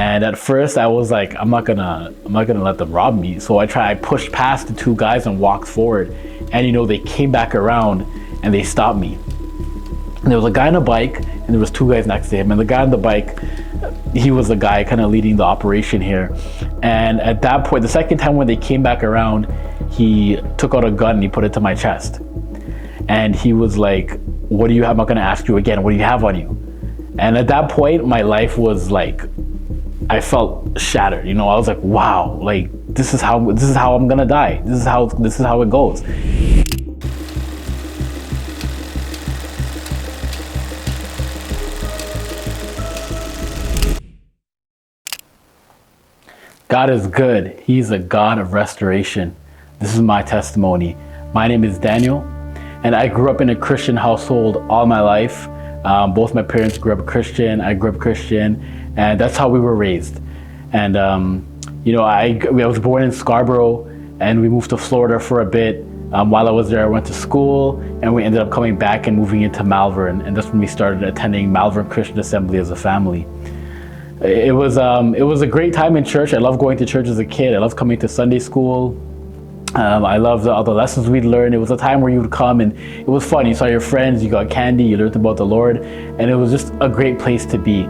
And at first I was like, I'm not gonna let them rob me. So I pushed past the two guys and walked forward. And they came back around and they stopped me. And there was a guy on a bike and there was two guys next to him. And the guy on the bike, he was the guy kind of leading the operation here. And at that point, the second time when they came back around, he took out a gun and he put it to my chest. And he was like, what do you have? I'm not gonna ask you again, what do you have on you? And at that point, my life was like, I felt shattered. I was like, wow, like this is how I'm gonna die. This is how it goes. God is good. He's a God of restoration. This is my testimony. My name is Daniel, and I grew up in a Christian household all my life. Both my parents grew up Christian. I grew up Christian. And that's how we were raised. And, I was born in Scarborough and we moved to Florida for a bit. While I was there, I went to school and we ended up coming back and moving into Malvern. And that's when we started attending Malvern Christian Assembly as a family. It was a great time in church. I loved going to church as a kid. I loved coming to Sunday school. I loved all the lessons we'd learn. It was a time where you would come and it was fun. You saw your friends, you got candy, you learned about the Lord, and it was just a great place to be.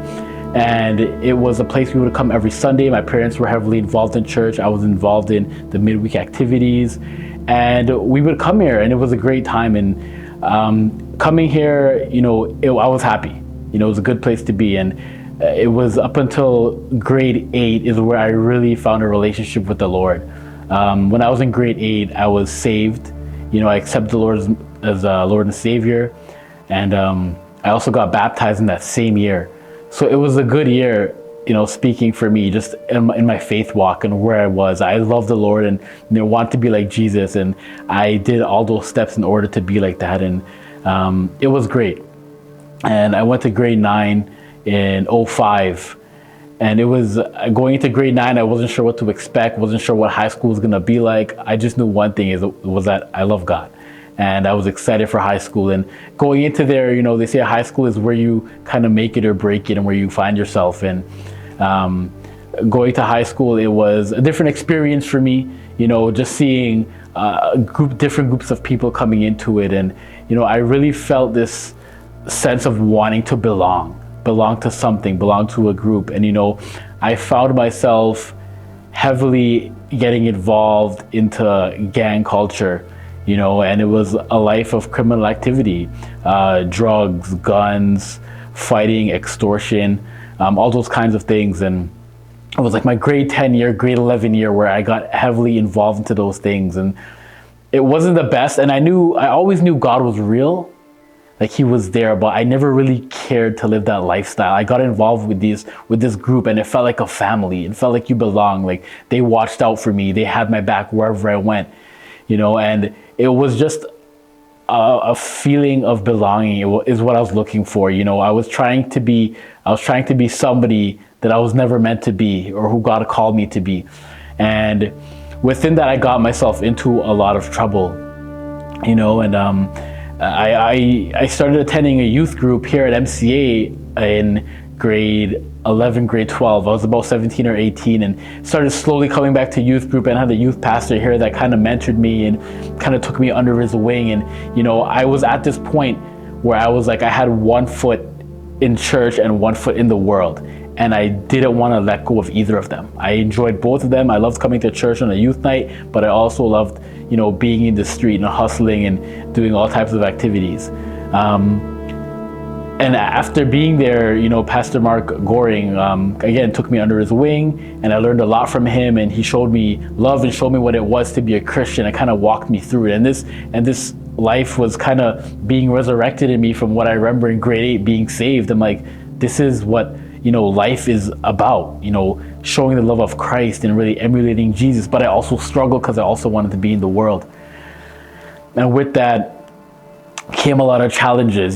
And it was a place we would come every Sunday. My parents were heavily involved in church. I was involved in the midweek activities. And we would come here and it was a great time. And coming here, I was happy. It was a good place to be. And it was up until grade 8 is where I really found a relationship with the Lord. When I was in grade 8, I was saved. I accepted the Lord as Lord and Savior. And I also got baptized in that same year. So it was a good year, speaking for me, just in my faith walk and where I was. I loved the Lord and wanted to be like Jesus. And I did all those steps in order to be like that. And it was great. And I went to grade 9 in 2005. And it was going into grade 9, I wasn't sure what to expect, wasn't sure what high school was going to be like. I just knew one thing was that I love God. And I was excited for high school. And going into there, they say high school is where you kind of make it or break it and where you find yourself. And going to high school, it was a different experience for me, just seeing different groups of people coming into it. And, I really felt this sense of wanting to belong to something, belong to a group. And, I found myself heavily getting involved into gang culture. And it was a life of criminal activity, drugs, guns, fighting, extortion, all those kinds of things. And it was like my grade 10 year, grade 11 year where I got heavily involved into those things. And it wasn't the best. And I always knew God was real, like he was there, but I never really cared to live that lifestyle. I got involved with this group and it felt like a family. It felt like you belong. Like they watched out for me. They had my back wherever I went, and it was just a feeling of belonging is what I was looking for. I was trying to be somebody that I was never meant to be or who God called me to be. And within that, I got myself into a lot of trouble, and I started attending a youth group here at MCA in grade 11, grade 12. I was about 17 or 18 and started slowly coming back to youth group, and had a youth pastor here that kind of mentored me and kind of took me under his wing. And, I was at this point where I was like, I had one foot in church and one foot in the world. And I didn't want to let go of either of them. I enjoyed both of them. I loved coming to church on a youth night, but I also loved, being in the street and hustling and doing all types of activities. And after being there, Pastor Mark Goring, again, took me under his wing, and I learned a lot from him, and he showed me love and showed me what it was to be a Christian and kind of walked me through it. And this life was kind of being resurrected in me from what I remember in grade 8 being saved. I'm like, this is what, life is about, showing the love of Christ and really emulating Jesus. But I also struggled because I also wanted to be in the world. And with that came a lot of challenges,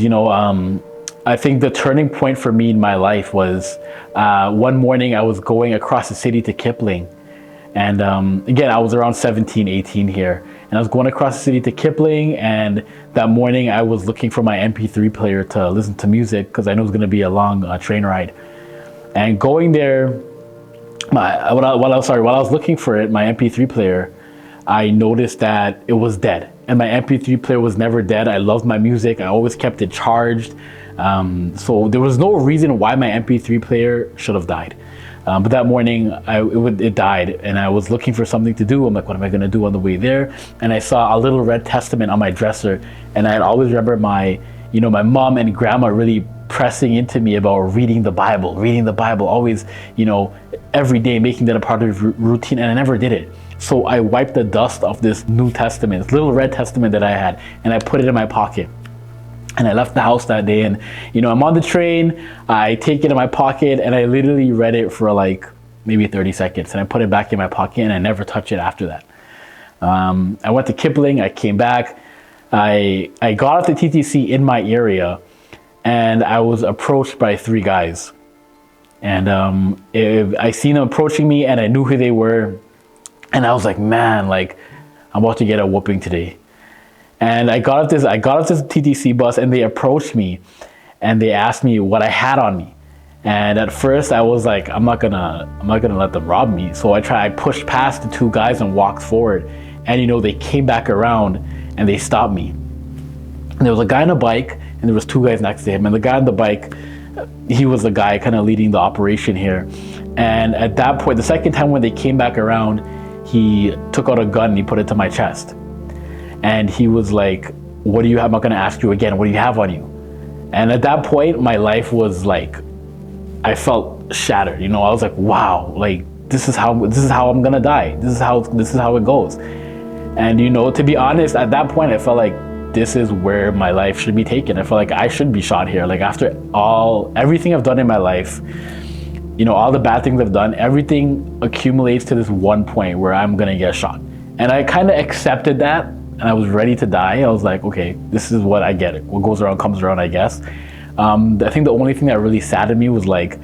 I think the turning point for me in my life was one morning I was going across the city to Kipling. And again, I was around 17, 18 here. And I was going across the city to Kipling. And that morning I was looking for my MP3 player to listen to music because I knew it was going to be a long train ride. And going there, while I was looking for it, my MP3 player, I noticed that it was dead. And my MP3 player was never dead. I loved my music. I always kept it charged. So there was no reason why my MP3 player should have died. But that morning, it died, and I was looking for something to do. I'm like, what am I going to do on the way there? And I saw a little red testament on my dresser, and I always remember my mom and grandma really pressing into me about reading the Bible, always, every day, making that a part of routine, and I never did it. So I wiped the dust off this New Testament, this little red testament that I had, and I put it in my pocket. And I left the house that day, and I'm on the train, I take it in my pocket, and I literally read it for like maybe 30 seconds, and I put it back in my pocket, and I never touched it after that. I went to Kipling, I came back, I got off the TTC in my area, and I was approached by 3 guys. And I seen them approaching me, and I knew who they were, and I was like, man, like, I'm about to get a whooping today. And I got off this TTC bus, and they approached me, and they asked me what I had on me. And at first I was like, I'm not gonna let them rob me. So I pushed past the 2 guys and walked forward. And they came back around and they stopped me. And there was a guy on a bike, and there was 2 guys next to him. And the guy on the bike, he was the guy kind of leading the operation here. And at that point, the second time when they came back around, he took out a gun and he put it to my chest. And he was like, what do you have? I'm not going to ask you again. What do you have on you? And at that point, my life was like, I felt shattered. I was like, wow, like this is how I'm going to die. This is how it goes. And, to be honest, at that point, I felt like this is where my life should be taken. I felt like I should be shot here. Like after everything I've done in my life, all the bad things I've done, everything accumulates to this one point where I'm going to get shot. And I kind of accepted that. And I was ready to die. I was like, okay, this is what I get it. What goes around comes around, I guess. I think the only thing that really saddened me was like,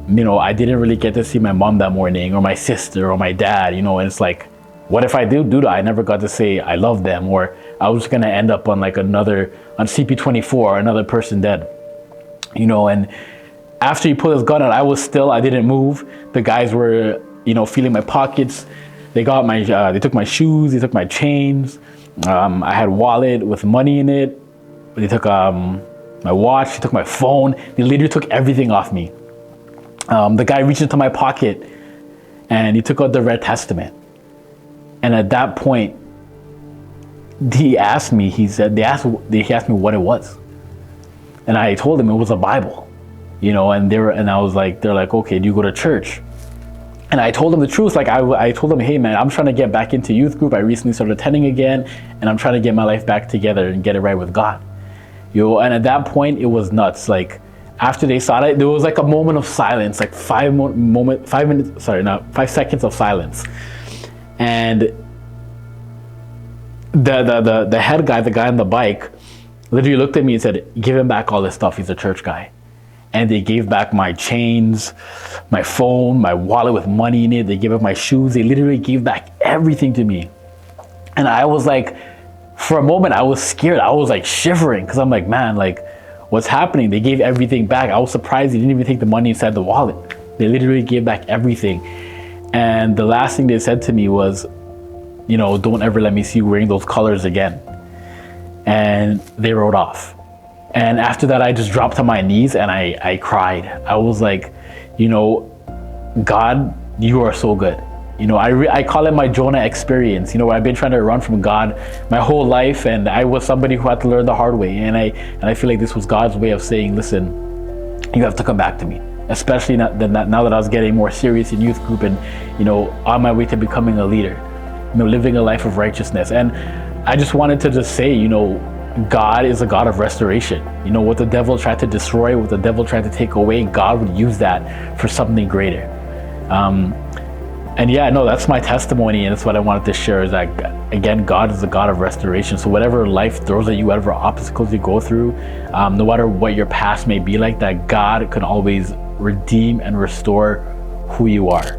I didn't really get to see my mom that morning, or my sister, or my dad, and it's like, what if I do that? I never got to say I love them, or I was gonna end up on like on CP24, another person dead, and after he pulled his gun out, I didn't move. The guys were, feeling my pockets. They took my shoes, they took my chains. I had a wallet with money in it. They took my watch, they took my phone. They literally took everything off me. The guy reached into my pocket and he took out the Red Testament. And at that point, he asked me what it was. And I told him it was a Bible, and I was like, they're like, okay, do you go to church? And I told him the truth. Like I told him, hey man, I'm trying to get back into youth group. I recently started attending again, and I'm trying to get my life back together and get it right with God. And at that point, it was nuts. Like after they saw it, there was like a moment of silence, like 5 seconds of silence. And the head guy, the guy on the bike, literally looked at me and said, give him back all this stuff. He's a church guy. And they gave back my chains, my phone, my wallet with money in it. They gave up my shoes. They literally gave back everything to me. And I was like, for a moment, I was scared. I was like shivering because I'm like, man, like what's happening? They gave everything back. I was surprised they didn't even take the money inside the wallet. They literally gave back everything. And the last thing they said to me was, don't ever let me see you wearing those colors again. And they rode off. And after that, I just dropped to my knees and I cried. I was like, God, you are so good. I call it my Jonah experience. I've been trying to run from God my whole life, and I was somebody who had to learn the hard way. And I feel like this was God's way of saying, listen, you have to come back to me. Especially now that I was getting more serious in youth group and, on my way to becoming a leader, living a life of righteousness. And I just wanted to just say, God is a God of restoration. What the devil tried to destroy, what the devil tried to take away, God would use that for something greater. That's my testimony, and that's what I wanted to share, is that, again, God is a God of restoration. So whatever life throws at you, whatever obstacles you go through, no matter what your past may be like, that God can always redeem and restore who you are.